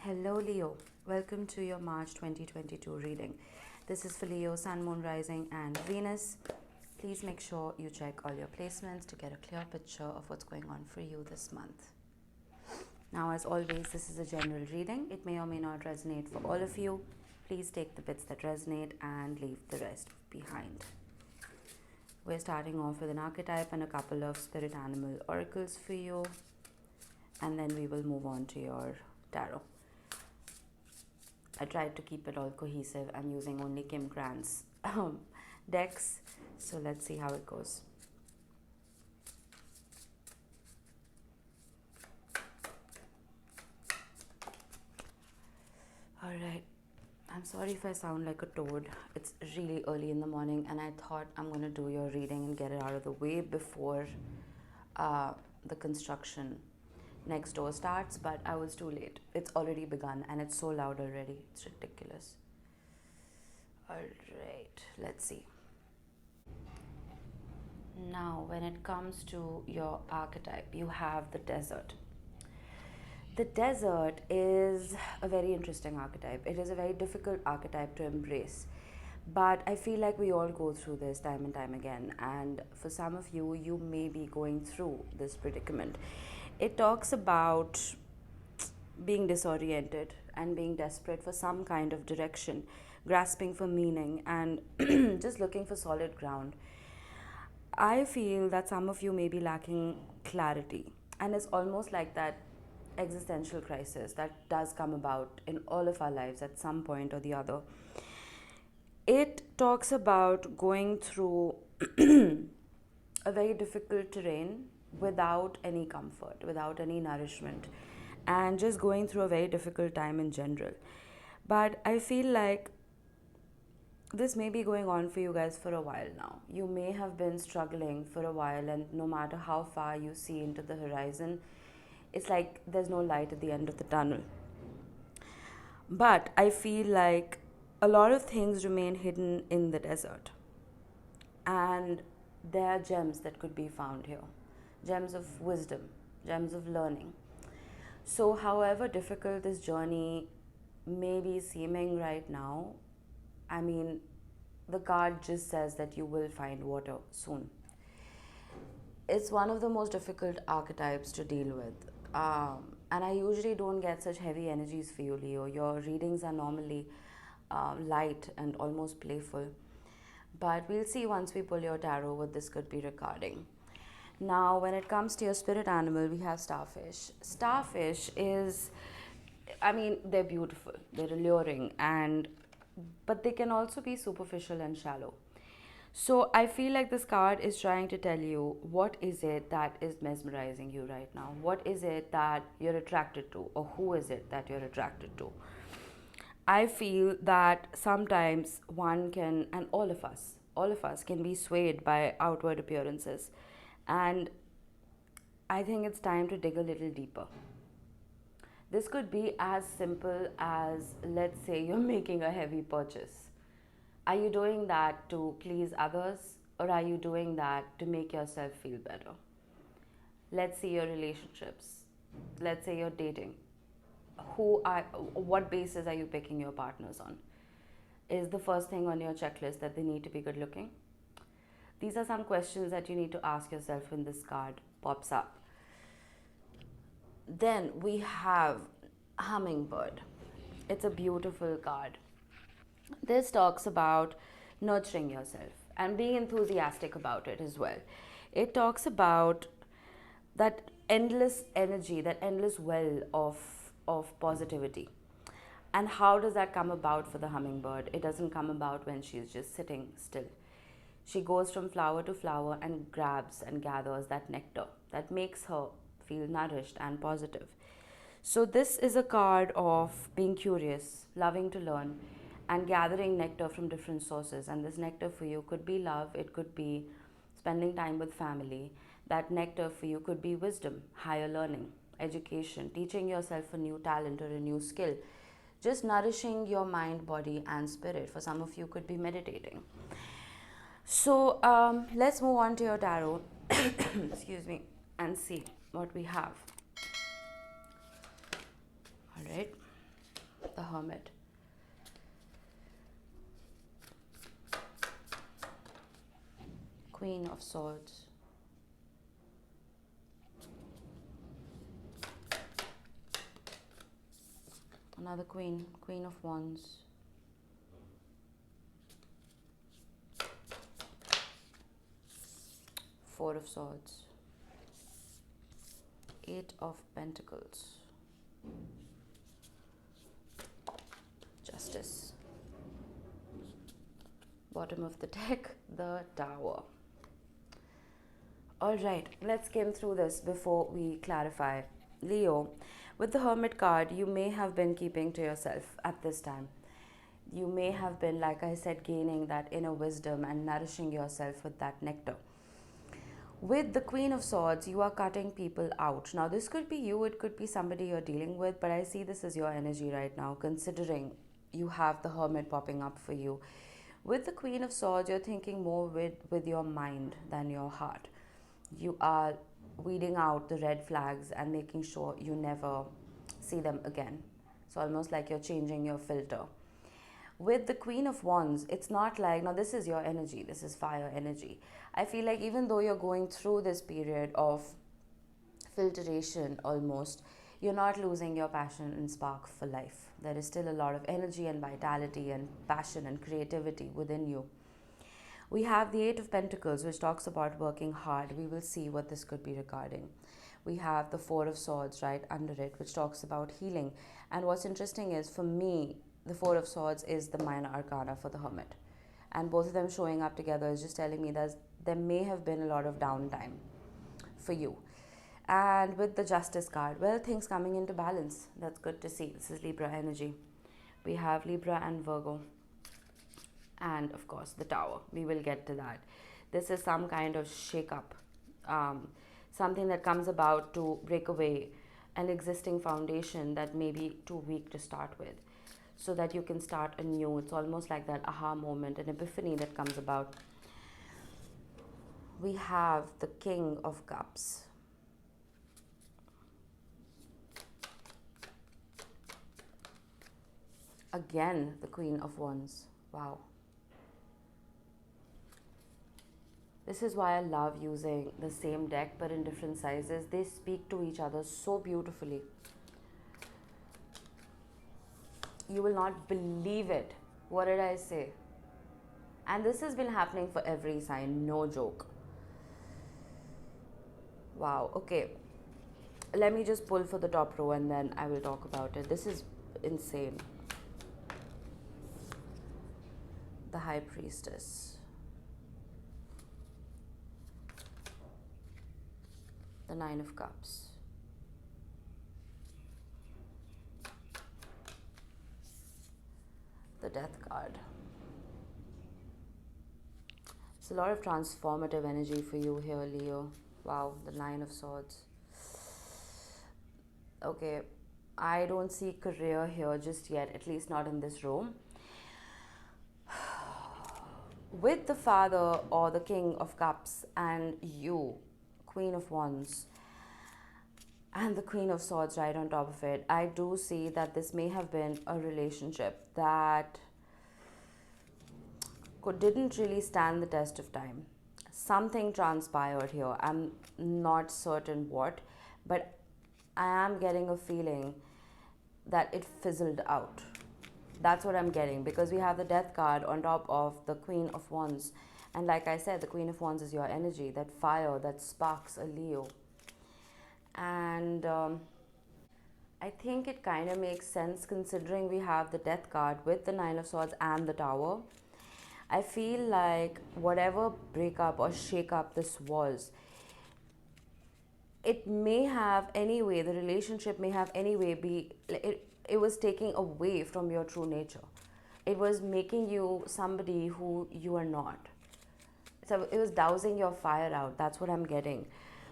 Hello Leo, welcome to your March 2022 reading. This is for Leo, Sun, Moon, Rising and Venus. Please make sure you check all your placements to get a clear picture of what's going on for you this month. Now, as always, this is a general reading. It may or may not resonate for all of you. Please take the bits that resonate and leave the rest behind. We're starting off with an archetype and a couple of spirit animal oracles for you. And then we will move on to your tarot. I tried to keep it all cohesive. I'm using only Kim Grant's decks. So let's see how it goes. Alright. I'm sorry if I sound like a toad. It's really early in the morning and I thought I'm going to do your reading and get it out of the way before the construction next door starts, but I was too late. It's already begun and it's so loud already. It's ridiculous. Alright, let's see. Now, when it comes to your archetype, you have the desert. The desert is a very interesting archetype. It is a very difficult archetype to embrace. But I feel like we all go through this time and time again. And for some of you, you may be going through this predicament. It talks about being disoriented and being desperate for some kind of direction, grasping for meaning and just looking for solid ground. I feel that some of you may be lacking clarity, and it's almost like that existential crisis that does come about in all of our lives at some point or the other. It talks about going through a very difficult terrain without any comfort, without any nourishment, and just going through a very difficult time in general. But I feel like this may be going on for you guys for a while now. You may have been struggling for a while, and no matter how far you see into the horizon, it's like there's no light at the end of the tunnel. But I feel like a lot of things remain hidden in the desert. And there are gems that could be found here. Gems of wisdom, gems of learning. So however difficult this journey may be seeming right now, I mean, the card just says that you will find water soon. It's one of the most difficult archetypes to deal with. And I usually don't get such heavy energies for you, Leo. Your readings are normally light and almost playful. But we'll see once we pull your tarot what this could be regarding. Now, when it comes to your spirit animal, we have starfish. Starfish is, I mean, they're beautiful, they're alluring, but they can also be superficial and shallow. So I feel like this card is trying to tell you what is it that is mesmerizing you right now? What is it that you're attracted to, or who is it that you're attracted to? I feel that sometimes one can, and all of us can be swayed by outward appearances. And I think it's time to dig a little deeper. This could be as simple as, let's say, you're making a heavy purchase. Are you doing that to please others, or are you doing that to make yourself feel better? Let's say your relationships. Let's say you're dating. What basis are you picking your partners on? Is the first thing on your checklist that they need to be good looking? These are some questions that you need to ask yourself when this card pops up. Then we have Hummingbird. It's a beautiful card. This talks about nurturing yourself and being enthusiastic about it as well. It talks about that endless energy, that endless well of positivity. And how does that come about for the hummingbird? It doesn't come about when she's just sitting still. She goes from flower to flower and grabs and gathers that nectar that makes her feel nourished and positive. So this is a card of being curious, loving to learn, and gathering nectar from different sources. And this nectar for you could be love, it could be spending time with family. That nectar for you could be wisdom, higher learning, education, teaching yourself a new talent or a new skill. Just nourishing your mind, body, and spirit. For some of you, could be meditating. So let's move on to your tarot, excuse me, and see what we have. All right. Hermit. Queen of Swords. Another Queen, Queen of Wands. Four of Swords. Eight of Pentacles. Justice. Bottom of the deck, the Tower. All right, let's skim through this before we clarify. Leo, with the Hermit card, you may have been keeping to yourself at this time. You may have been, like I said, gaining that inner wisdom and nourishing yourself with that nectar. With the Queen of Swords, you are cutting people out. Now, this could be you, it could be somebody you're dealing with, but I see this as your energy right now, considering you have the Hermit popping up for you. With the Queen of Swords, you're thinking more with your mind than your heart. You are weeding out the red flags and making sure you never see them again. It's almost like you're changing your filter. With the Queen of Wands, it's not like, now this is your energy, this is fire energy. I feel like even though you're going through this period of filtration almost, you're not losing your passion and spark for life. There is still a lot of energy and vitality and passion and creativity within you. We have the Eight of Pentacles, which talks about working hard. We will see what this could be regarding. We have the Four of Swords right under it, which talks about healing. And what's interesting is, for me, the Four of Swords is the minor arcana for the Hermit. And both of them showing up together is just telling me that there may have been a lot of downtime for you. And with the Justice card, well, things coming into balance. That's good to see. This is Libra energy. We have Libra and Virgo. And of course the Tower. We will get to that. This is some kind of shake-up, something that comes about to break away an existing foundation that may be too weak to start with, so that you can start anew. It's almost like that aha moment, an epiphany that comes about. We have the King of Cups. Again, the Queen of Wands. Wow. This is why I love using the same deck but in different sizes. They speak to each other so beautifully. You will not believe it. What did I say? And this has been happening for every sign, no joke. Wow, okay. Let me just pull for the top row and then I will talk about it. This is insane. The High Priestess. The Nine of Cups. The Death card. It's a lot of transformative energy for you here, Leo. Wow, the Nine of Swords. Okay, I don't see career here just yet, at least not in this room. With the Father or the King of Cups and you, Queen of Wands, and the Queen of Swords right on top of it, I do see that this may have been a relationship that didn't really stand the test of time. Something transpired here. I'm not certain what, but I am getting a feeling that it fizzled out. That's what I'm getting, because we have the Death card on top of the Queen of Wands. And like I said, the Queen of Wands is your energy, that fire that sparks a Leo. And I think it kind of makes sense considering we have the Death card with the Nine of Swords and the Tower. I feel like whatever breakup or shake-up this was, it may have anyway, the relationship may have anyway it was taking away from your true nature. It was making you somebody who you are not. So it was dousing your fire out. That's what I'm getting.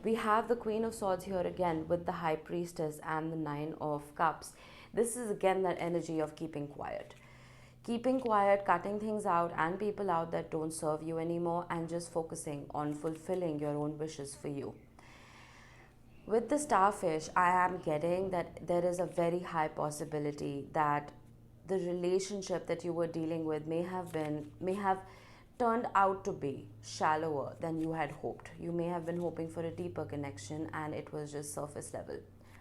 We have the Queen of Swords here again with the High Priestess and the Nine of Cups. This is again that energy of keeping quiet. Keeping quiet, cutting things out and people out that don't serve you anymore, and just focusing on fulfilling your own wishes for you. With the Starfish, I am getting that there is a very high possibility that the relationship that you were dealing with may have turned out to be shallower than you had hoped. You may have been hoping for a deeper connection and it was just surface level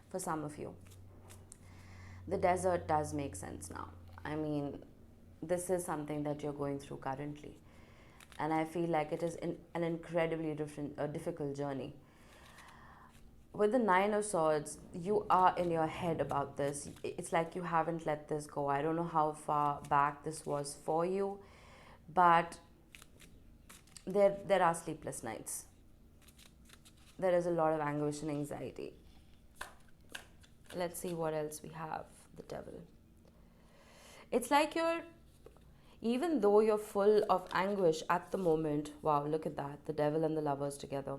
for some of you. The desert does make sense now. I mean, this is something that you're going through currently. And I feel like it is an incredibly difficult journey. With the Nine of Swords, you are in your head about this. It's like you haven't let this go. I don't know how far back this was for you, but there are sleepless nights. There is a lot of anguish and anxiety. Let's see what else we have. The Devil. It's like even though you're full of anguish at the moment, wow, look at that, the Devil and the Lovers together.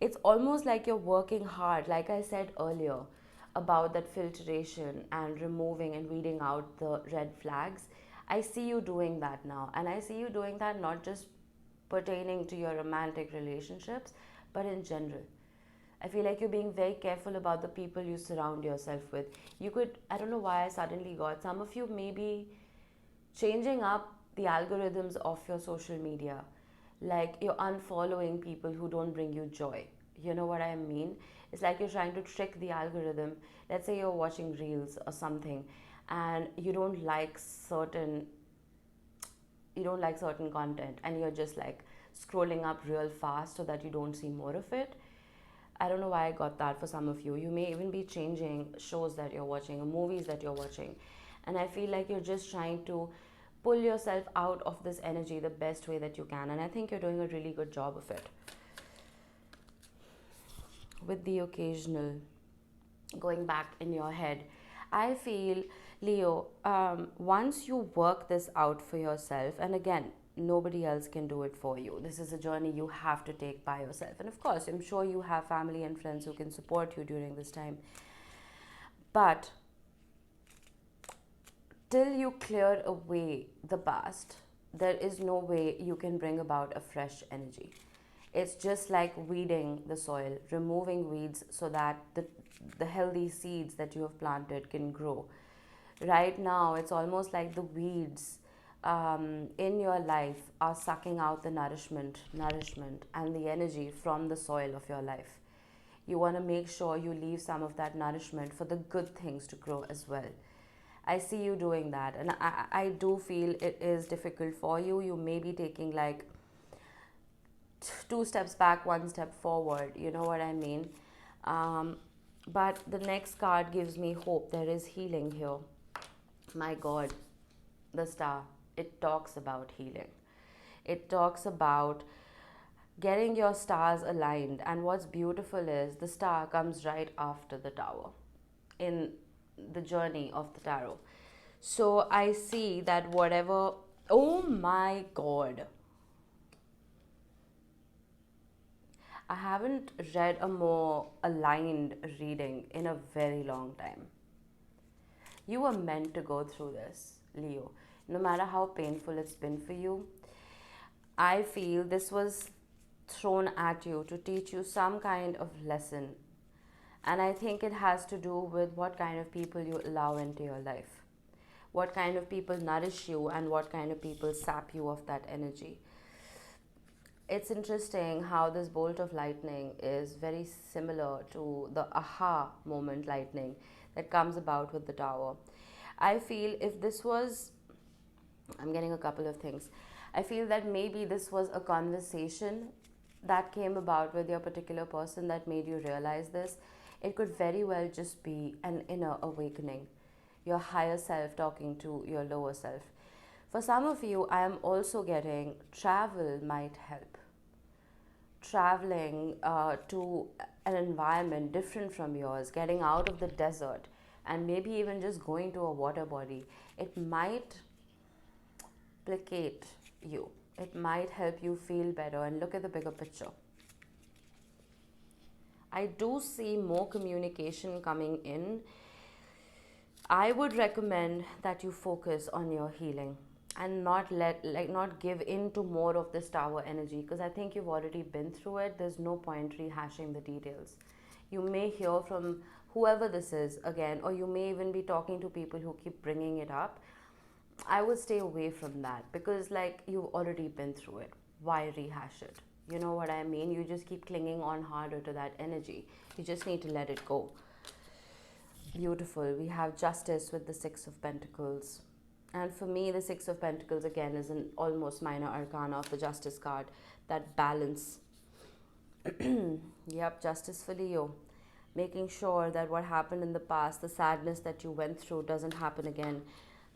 It's almost like you're working hard, like I said earlier, about that filtration and removing and weeding out the red flags. I see you doing that now. And I see you doing that not just pertaining to your romantic relationships, but in general. I feel like you're being very careful about the people you surround yourself with. You could, I don't know why I suddenly got, some of you may be changing up the algorithms of your social media. Like you're unfollowing people who don't bring you joy. You know what I mean? It's like you're trying to trick the algorithm. Let's say you're watching reels or something and you don't like certain content and you're just like scrolling up real fast so that you don't see more of it. I don't know why I got that for some of you. You may even be changing shows that you're watching or movies that you're watching. And I feel like you're just trying to pull yourself out of this energy the best way that you can. And I think you're doing a really good job of it. With the occasional going back in your head, I feel, Leo, once you work this out for yourself, and again, nobody else can do it for you. This is a journey you have to take by yourself. And of course, I'm sure you have family and friends who can support you during this time. But till you clear away the past, there is no way you can bring about a fresh energy. It's just like weeding the soil, removing weeds so that the healthy seeds that you have planted can grow. Right now, it's almost like the weeds in your life are sucking out the nourishment and the energy from the soil of your life. You want to make sure you leave some of that nourishment for the good things to grow as well. I see you doing that, and I do feel it is difficult for you. You may be taking like 2 steps back, 1 step forward. You know what I mean? But the next card gives me hope. There is healing here. My God, the Star. It talks about healing. It talks about getting your stars aligned. And what's beautiful is the Star comes right after the Tower in the journey of the tarot. So I see that whatever, oh my God, I haven't read a more aligned reading in a very long time. You were meant to go through this, Leo. No matter how painful it's been for you, I feel this was thrown at you to teach you some kind of lesson. And I think it has to do with what kind of people you allow into your life. What kind of people nourish you and what kind of people sap you of that energy. It's interesting how this bolt of lightning is very similar to the aha moment lightning that comes about with the Tower. I feel if this was, I'm getting a couple of things. I feel that maybe this was a conversation that came about with your particular person that made you realize this. It could very well just be an inner awakening, your higher self talking to your lower self. For some of you, I am also getting travel might help. Traveling to an environment different from yours, getting out of the desert, and maybe even just going to a water body. It might placate you. It might help you feel better and look at the bigger picture. I do see more communication coming in. I would recommend that you focus on your healing and not give in to more of this Tower energy, because I think you've already been through it. There's no point rehashing the details. You may hear from whoever this is again, or you may even be talking to people who keep bringing it up. I would stay away from that, because like you've already been through it. Why rehash it? You know what I mean? You just keep clinging on harder to that energy. You just need to let it go. Beautiful. We have Justice with the Six of Pentacles. And for me, the Six of Pentacles again is an almost minor arcana of the Justice card. That balance. Yep, Justice for Leo. Making sure that what happened in the past, the sadness that you went through, doesn't happen again.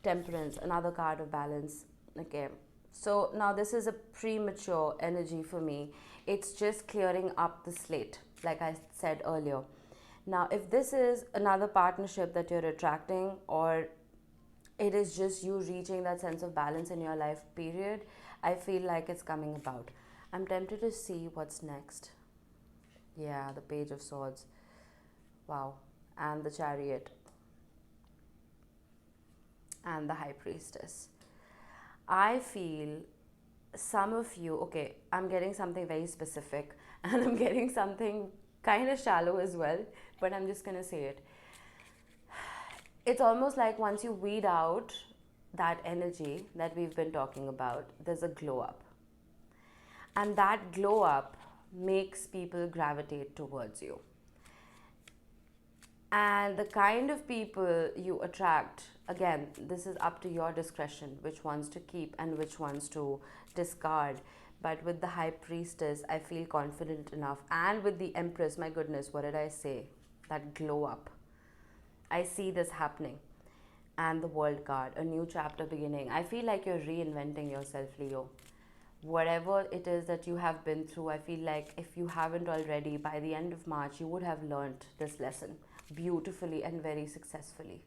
Temperance, another card of balance. Okay. So now this is a premature energy for me. It's just clearing up the slate, like I said earlier. Now, if this is another partnership that you're attracting, or it is just you reaching that sense of balance in your life, period, I feel like it's coming about. I'm tempted to see what's next. Yeah, the Page of Swords. Wow. And the Chariot. And the High Priestess. I feel some of you, okay, I'm getting something very specific and I'm getting something kind of shallow as well, but I'm just going to say it. It's almost like once you weed out that energy that we've been talking about, there's a glow up. And that glow up makes people gravitate towards you. And the kind of people you attract, again, this is up to your discretion, which ones to keep and which ones to discard. But with the High Priestess, I feel confident enough. And with the Empress, my goodness, what did I say? That glow up. I see this happening. And the World card, a new chapter beginning. I feel like you're reinventing yourself, Leo. Whatever it is that you have been through, I feel like if you haven't already, by the end of March, you would have learned this lesson beautifully and very successfully.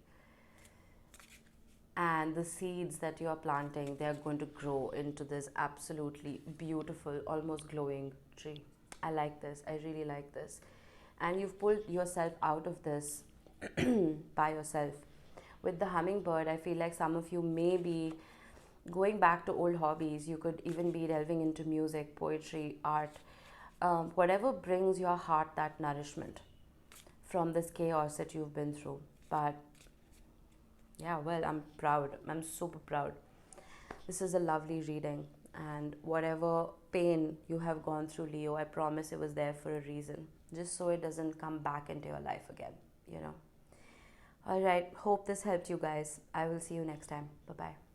And the seeds that you are planting, they are going to grow into this absolutely beautiful, almost glowing tree. I like this. I really like this. And you've pulled yourself out of this by yourself. With the Hummingbird, I feel like some of you may be going back to old hobbies. You could even be delving into music, poetry, art, whatever brings your heart that nourishment from this chaos that you've been through. But yeah, well, I'm proud. I'm super proud. This is a lovely reading. And whatever pain you have gone through, Leo, I promise it was there for a reason. Just so it doesn't come back into your life again, you know. All right. Hope this helped you guys. I will see you next time. Bye-bye.